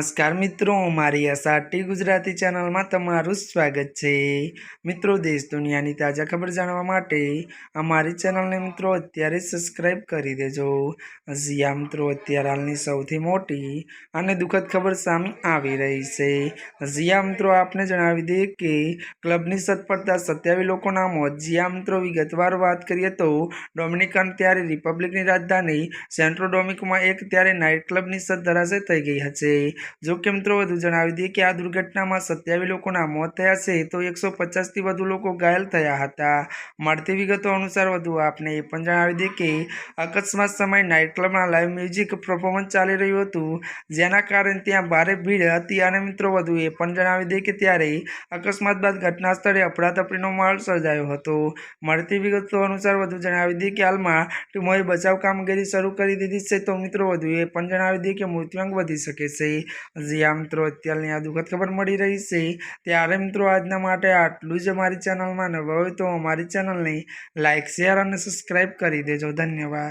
નમસ્કાર મિત્રો, મારી એસઆરટી ગુજરાતી ચેનલમાં તમારું સ્વાગત છે। મિત્રો, દેશ દુનિયાની તાજા ખબર જાણવા માટે અમારી ચેનલને મિત્રો અત્યારે સબસ્ક્રાઈબ કરી દેજો। હજી મિત્રો અત્યારે હાલની સૌથી મોટી અને દુઃખદ ખબર સામે આવી રહી છે। હજી મિત્રો આપને જણાવી દઈએ કે ક્લબની છત પડતા 27 લોકોના મોત। જ્યાં મિત્રો વિગતવાર વાત કરીએ તો ડોમિનિકન ત્યારે રિપબ્લિકની રાજધાની સેન્ટો ડોમિંગોમાં એક ત્યારે નાઇટ ક્લબની છત ધરાશય થઈ ગઈ હતી। જો કે મિત્રો વધુ જણાવી દઈએ કે આ દુર્ઘટનામાં 27 લોકોના મોત થયા છે તો 150થી વધુ લોકો ઘાયલ થયા હતા। મળતી વિગતો અનુસાર વધુ આપને એ પણ જણાવી દઈએ કે અકસ્માત સમયે નાઇટ ક્લબમાં લાઈવ મ્યુઝિક પરફોર્મન્સ ચાલી રહ્યું હતું, જેના કારણે ત્યાં ભારે ભીડ હતી। અને મિત્રો વધુ એ પણ જણાવી દઈએ કે ત્યારે અકસ્માત બાદ ઘટના સ્થળે અફડાતફડીનો માહોલ સર્જાયો હતો। મળતી વિગતો અનુસાર વધુ જણાવી દઈએ કે હાલમાં ટીમોએ બચાવ કામગીરી શરૂ કરી દીધી છે। તો મિત્રો વધુ એ પણ જણાવી દઈએ કે મૃત્યુઆંક વધી શકે છે। હજી મિત્રો અત્યારની આ દુઃખદ ખબર મળી રહી છે, ત્યારે મિત્રો આજના માટે આટલું જ। અમારી ચેનલમાં નવા હોય તો અમારી ચેનલને લાઇક, શેર અને સબસ્ક્રાઈબ કરી દેજો। ધન્યવાદ।